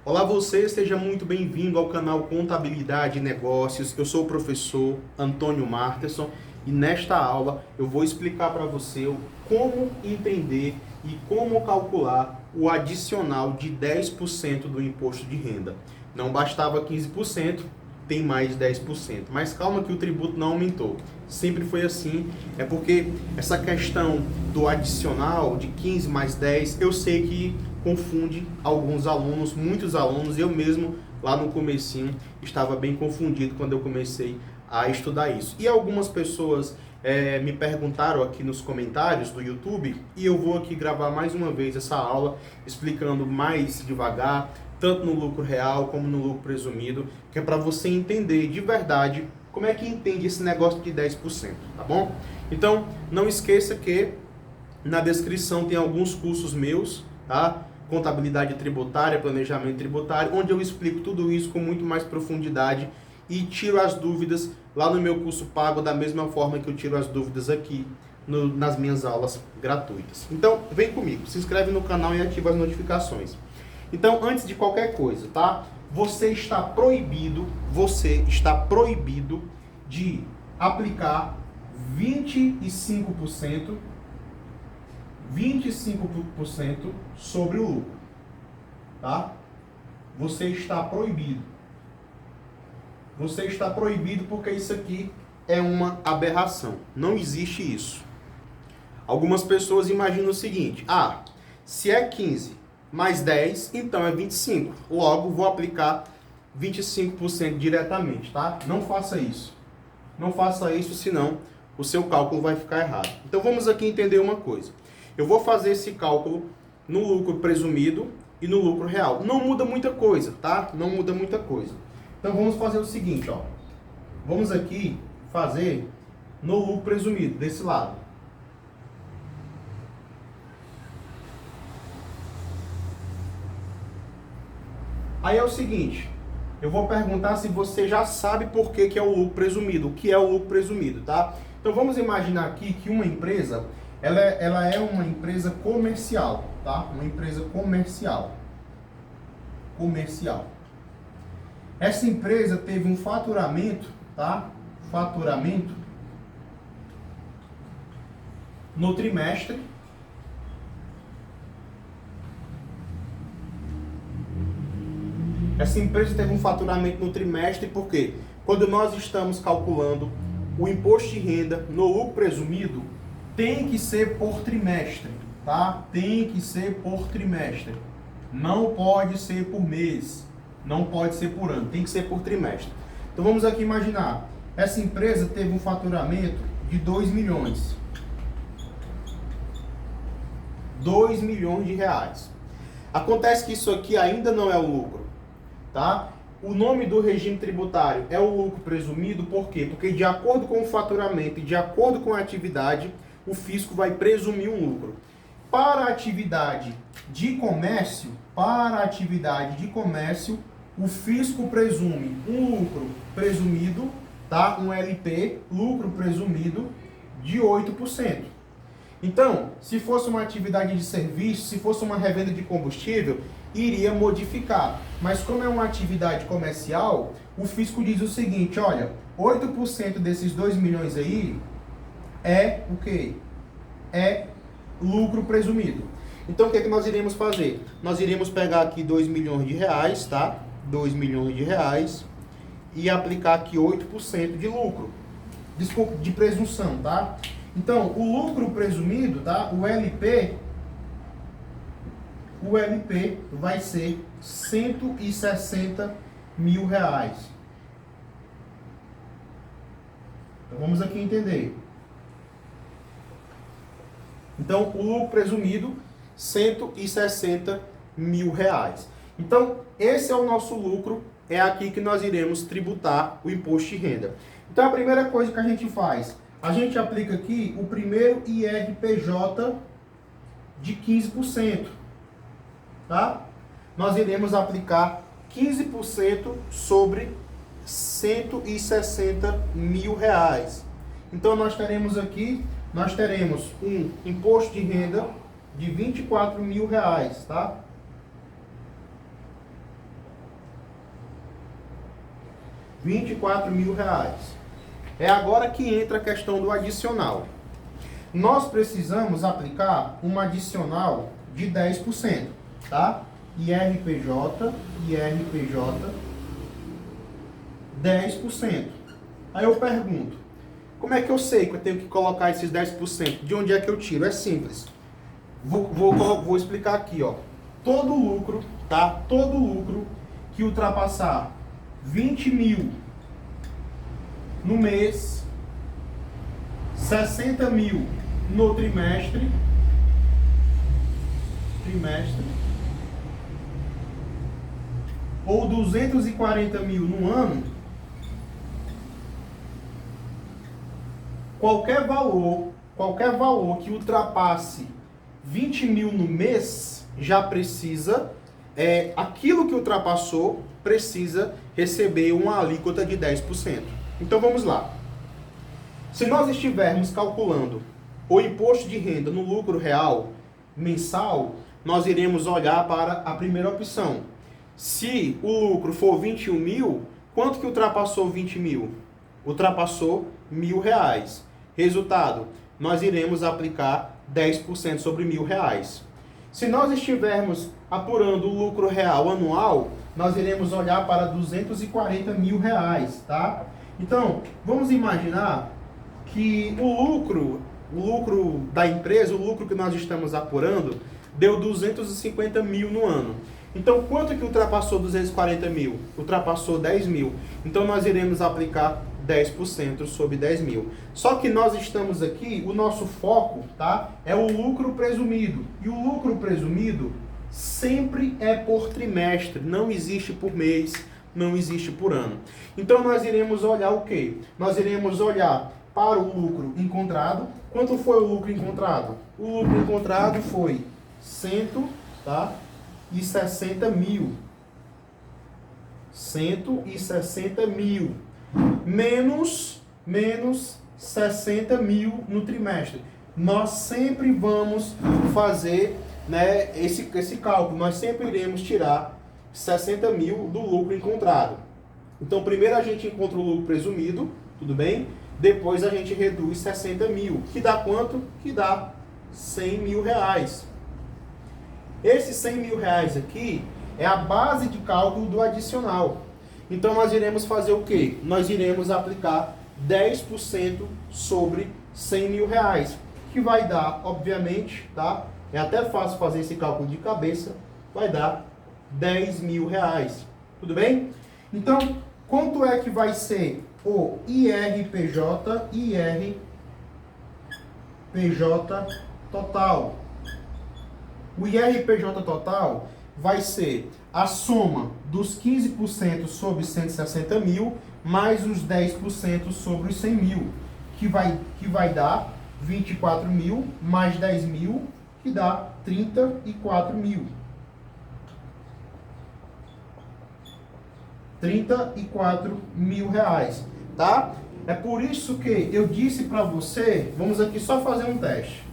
Olá você, seja muito bem-vindo ao canal Contabilidade e Negócios. Eu sou o professor Antônio Marterson e nesta aula eu vou explicar para você como entender e como calcular o adicional de 10% do imposto de renda. Não bastava 15%, tem mais 10%. Mas calma que o tributo não aumentou. Sempre foi assim. É porque essa questão do adicional de 15 mais 10, eu sei que confunde alguns alunos, muitos alunos. Eu mesmo, lá no comecinho, estava bem confundido quando eu comecei a estudar isso. E algumas pessoas me perguntaram aqui nos comentários do YouTube, e eu vou aqui gravar mais uma vez essa aula, explicando mais devagar, tanto no lucro real como no lucro presumido, que é para você entender de verdade como é que entende esse negócio de 10%, tá bom? Então, não esqueça que na descrição tem alguns cursos meus, tá? Contabilidade tributária, planejamento tributário, onde eu explico tudo isso com muito mais profundidade e tiro as dúvidas lá no meu curso pago, da mesma forma que eu tiro as dúvidas aqui nas minhas aulas gratuitas. Então, vem comigo, se inscreve no canal e ativa as notificações. Então, antes de qualquer coisa, tá? Você está proibido de aplicar 25% sobre o lucro, tá? Você está proibido. Você está proibido porque isso aqui é uma aberração. Não existe isso. Algumas pessoas imaginam o seguinte: se é 15 mais 10, então é 25. Logo, vou aplicar 25% diretamente, tá? Não faça isso. Não faça isso, senão o seu cálculo vai ficar errado. Então, vamos aqui entender uma coisa. Eu vou fazer esse cálculo no lucro presumido e no lucro real. Não muda muita coisa, tá? Não muda muita coisa. Então, vamos fazer o seguinte, ó. Vamos aqui fazer no lucro presumido, desse lado. Aí é o seguinte, eu vou perguntar se você já sabe por que é o lucro presumido, o que é o lucro presumido, tá? Então vamos imaginar aqui que uma empresa, ela é uma empresa comercial, tá? Uma empresa comercial. Essa empresa teve um faturamento, tá? Faturamento no trimestre. Essa empresa teve um faturamento no trimestre, porque quando nós estamos calculando o imposto de renda no lucro presumido, tem que ser por trimestre, tá? Tem que ser por trimestre. Não pode ser por mês, não pode ser por ano, tem que ser por trimestre. Então vamos aqui imaginar, essa empresa teve um faturamento de 2 milhões. 2 milhões de reais. Acontece que isso aqui ainda não é o lucro. Tá? O nome do regime tributário é o lucro presumido, por quê? Porque de acordo com o faturamento e de acordo com a atividade, o fisco vai presumir um lucro. Para a atividade de comércio, o fisco presume um lucro presumido, tá? Um LP, lucro presumido, de 8%. Então, se fosse uma atividade de serviço, se fosse uma revenda de combustível, iria modificar. Mas como é uma atividade comercial, o fisco diz o seguinte, olha, 8% desses 2 milhões aí é o quê? É lucro presumido. Então, o que é que nós iremos fazer? Nós iremos pegar aqui 2 milhões de reais, tá? 2 milhões de reais e aplicar aqui 8% de lucro. Desculpa, de presunção, tá? Então, o lucro presumido, tá? O LP vai ser 160 mil reais. Então, vamos aqui entender. Então, o lucro presumido, 160 mil reais. Então, esse é o nosso lucro, é aqui que nós iremos tributar o imposto de renda. Então, a primeira coisa que a gente faz, a gente aplica aqui o primeiro IRPJ de 15%. Tá? Nós iremos aplicar 15% sobre 160 mil reais. Então, nós teremos um imposto de renda de 24 mil reais, tá? 24 mil reais. É agora que entra a questão do adicional. Nós precisamos aplicar uma adicional de 10%, tá? IRPJ, 10%. Aí eu pergunto, como é que eu sei que eu tenho que colocar esses 10%? De onde é que eu tiro? É simples. Vou explicar aqui, ó. Todo lucro, tá? Todo lucro que ultrapassar 20 mil no mês, 60 mil no trimestre, ou 240 mil no ano, qualquer valor que ultrapasse 20 mil no mês, já precisa, aquilo que ultrapassou, precisa receber uma alíquota de 10%. Então vamos lá. Se nós estivermos calculando o imposto de renda no lucro real mensal, nós iremos olhar para a primeira opção. Se o lucro for 21 mil, quanto que ultrapassou 20 mil? Ultrapassou R$1.000. Resultado, nós iremos aplicar 10% sobre R$1.000. Se nós estivermos apurando o lucro real anual, nós iremos olhar para 240 mil reais, tá? Então, vamos imaginar que o lucro da empresa, o lucro que nós estamos apurando, deu 250 mil no ano. Então, quanto que ultrapassou 240 mil? Ultrapassou 10 mil. Então, nós iremos aplicar 10% sobre 10 mil. Só que nós estamos aqui, o nosso foco, tá? É o lucro presumido. E o lucro presumido sempre é por trimestre, não existe por mês, não existe por ano. Então, nós iremos olhar o quê? Nós iremos olhar para o lucro encontrado. Quanto foi o lucro encontrado? O lucro encontrado foi 160 mil. 160 mil. Menos 60 mil no trimestre. Nós sempre vamos fazer, né, esse cálculo. Nós sempre iremos tirar 60 mil do lucro encontrado. Então, primeiro a gente encontra o lucro presumido, tudo bem? Depois a gente reduz 60 mil. Que dá quanto? Que dá 100 mil reais. Esses 100 mil reais aqui é a base de cálculo do adicional. Então, nós iremos fazer o quê? Nós iremos aplicar 10% sobre 100 mil reais. Que vai dar, obviamente, tá? É até fácil fazer esse cálculo de cabeça. Vai dar 10 mil reais. Tudo bem? Então, quanto é que vai ser o IRPJ total? O IRPJ total vai ser a soma dos 15% sobre 160 mil mais os 10% sobre os 100 mil, que vai dar 24 mil mais 10 mil, que dá 34 mil. 34 mil reais, tá? É por isso que eu disse para você, vamos aqui só fazer um teste.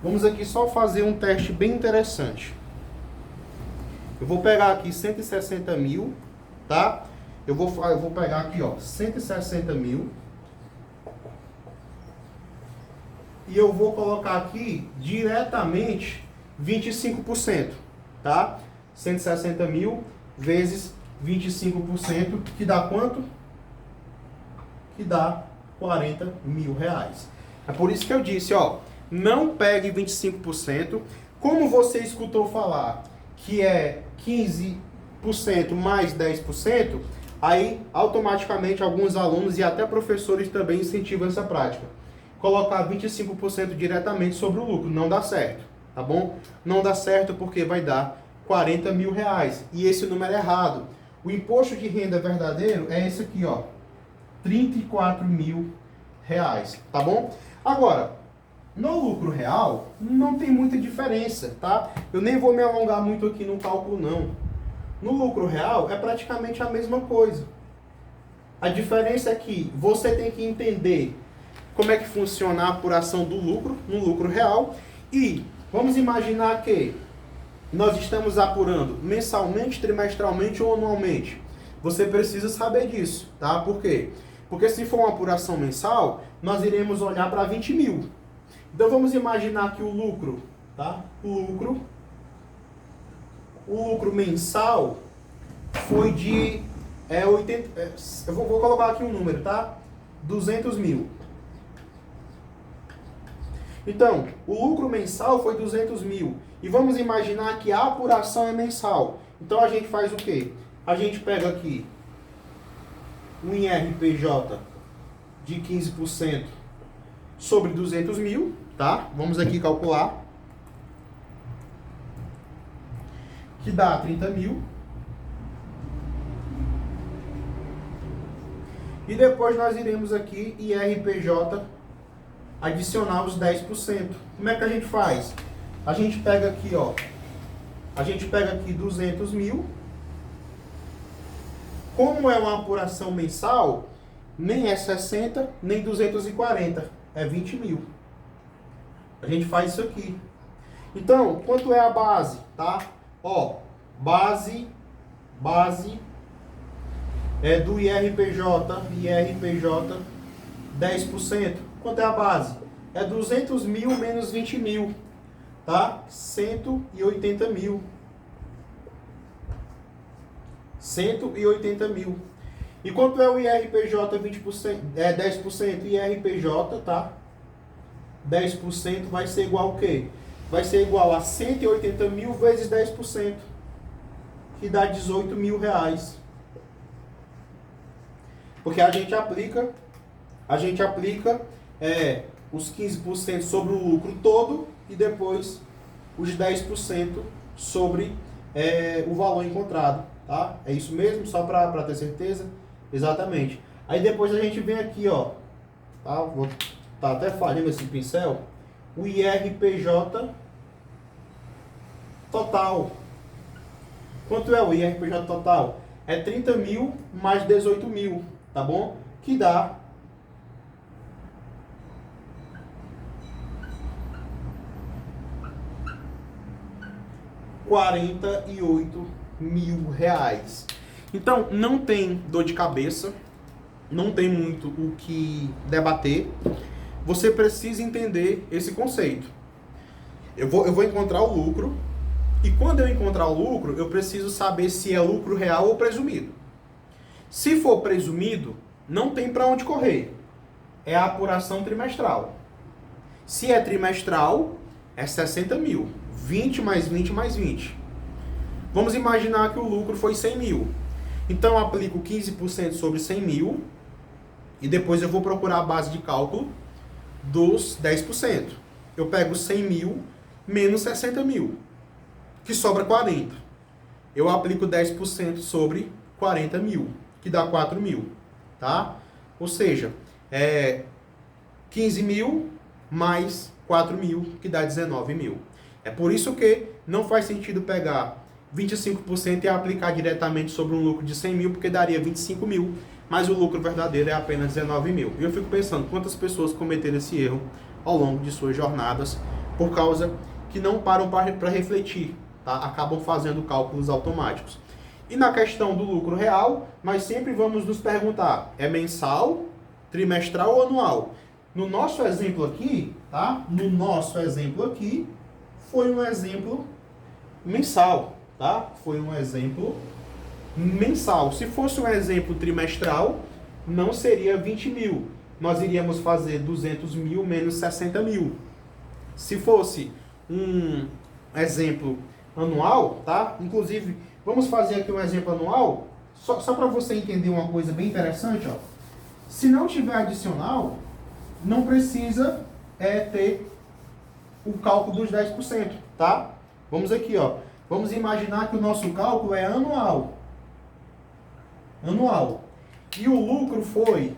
Vamos aqui só fazer um teste bem interessante. Eu vou pegar aqui 160 mil, tá? Eu vou pegar aqui, ó, 160 mil. E eu vou colocar aqui diretamente 25%, tá? 160 mil vezes 25%, que dá quanto? Que dá 40 mil reais. É por isso que eu disse, ó, não pegue 25%. Como você escutou falar que é 15% mais 10%, aí automaticamente alguns alunos e até professores também incentivam essa prática. Colocar 25% diretamente sobre o lucro, não dá certo, tá bom? Não dá certo porque vai dar 40 mil reais. E esse número é errado. O imposto de renda verdadeiro é esse aqui, ó, 34 mil reais, tá bom? Agora, no lucro real, não tem muita diferença, tá? Eu nem vou me alongar muito aqui no cálculo, não. No lucro real, é praticamente a mesma coisa. A diferença é que você tem que entender como é que funciona a apuração do lucro no lucro real. E vamos imaginar que nós estamos apurando mensalmente, trimestralmente ou anualmente. Você precisa saber disso, tá? Por quê? Porque se for uma apuração mensal, nós iremos olhar para 20 mil. Então vamos imaginar que o lucro, tá? O lucro mensal foi de 80, eu vou colocar aqui um número, tá? 200 mil. Então, o lucro mensal foi 200 mil. E vamos imaginar que a apuração é mensal. Então a gente faz o quê? A gente pega aqui um IRPJ de 15% sobre 200 mil, tá? Vamos aqui calcular. Que dá 30 mil. E depois nós iremos aqui IRPJ adicionar os 10%. Como é que a gente faz? A gente pega aqui, ó. A gente pega aqui 200 mil. Como é uma apuração mensal, nem é 60, nem 240. É 20 mil. A gente faz isso aqui. Então, quanto é a base, tá? Ó, base é do IRPJ 10%. Quanto é a base? É 200 mil menos 20 mil, tá? 180 mil. 180 mil. E quanto é o IRPJ 20%? É 10%. IRPJ, tá? 10% vai ser igual ao quê? Vai ser igual a 180 mil vezes 10%, que dá 18 mil reais. Porque a gente aplica os 15% sobre o lucro todo e depois os 10% sobre o valor encontrado, tá? É isso mesmo? Só para ter certeza? Exatamente. Aí depois a gente vem aqui, ó, tá? Tá até falhando esse pincel. O IRPJ total. Quanto é o IRPJ total? É 30 mil mais 18 mil, tá bom? Que dá 48 mil reais. Então, não tem dor de cabeça, não tem muito o que debater. Você precisa entender esse conceito. Eu vou encontrar o lucro, e quando eu encontrar o lucro, eu preciso saber se é lucro real ou presumido. Se for presumido, não tem para onde correr. É a apuração trimestral. Se é trimestral, é 60 mil. 20 mais 20 mais 20. Vamos imaginar que o lucro foi 100 mil. Então eu aplico 15% sobre 100 mil e depois eu vou procurar a base de cálculo dos 10%. Eu pego 100 mil menos 60 mil, que sobra 40. Eu aplico 10% sobre 40 mil, que dá 4 mil, tá? Ou seja, 15 mil mais 4 mil, que dá 19 mil. É por isso que não faz sentido pegar 25% e aplicar diretamente sobre um lucro de 100 mil, porque daria 25 mil, mas o lucro verdadeiro é apenas 19 mil. E eu fico pensando quantas pessoas cometeram esse erro ao longo de suas jornadas, por causa que não param para refletir, tá? Acabam fazendo cálculos automáticos. E na questão do lucro real, nós sempre vamos nos perguntar, é mensal, trimestral ou anual? No nosso exemplo aqui, tá? No nosso exemplo aqui, foi um exemplo mensal, tá? Foi um exemplo mensal. Se fosse um exemplo trimestral, não seria 20 mil. Nós iríamos fazer 200 mil menos 60 mil. Se fosse um exemplo anual, tá? Inclusive, vamos fazer aqui um exemplo anual, só para você entender uma coisa bem interessante, ó. Se não tiver adicional, não precisa ter o cálculo dos 10%, tá? Vamos aqui, ó. Vamos imaginar que o nosso cálculo é anual. Anual. E o lucro foi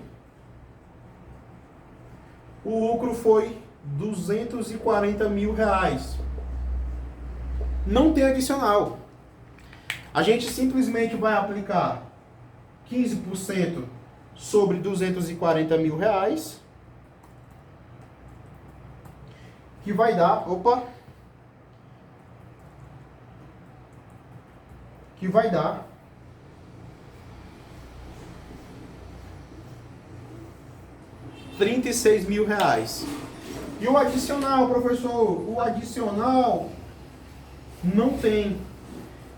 240 mil reais. Não tem adicional. A gente simplesmente vai aplicar 15% sobre 240 mil reais, que vai dar, que vai dar 36 mil reais. E o adicional, professor? O adicional não tem.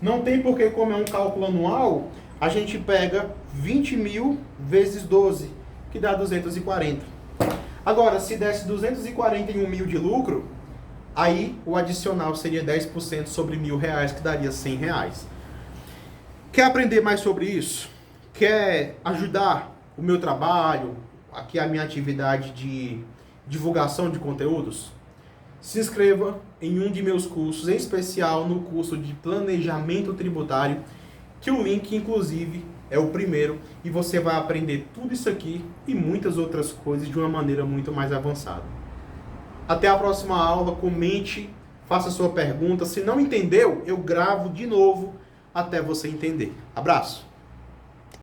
Não tem porque, como é um cálculo anual, a gente pega 20 mil vezes 12, que dá 240. Agora, se desse 241 mil de lucro, aí o adicional seria 10% sobre R$1.000, que daria R$100. Quer aprender mais sobre isso? Quer ajudar o meu trabalho, aqui a minha atividade de divulgação de conteúdos? Se inscreva em um de meus cursos, em especial no curso de planejamento tributário, que o link, inclusive, é o primeiro, e você vai aprender tudo isso aqui e muitas outras coisas de uma maneira muito mais avançada. Até a próxima aula, comente, faça sua pergunta. Se não entendeu, eu gravo de novo até você entender. Abraço!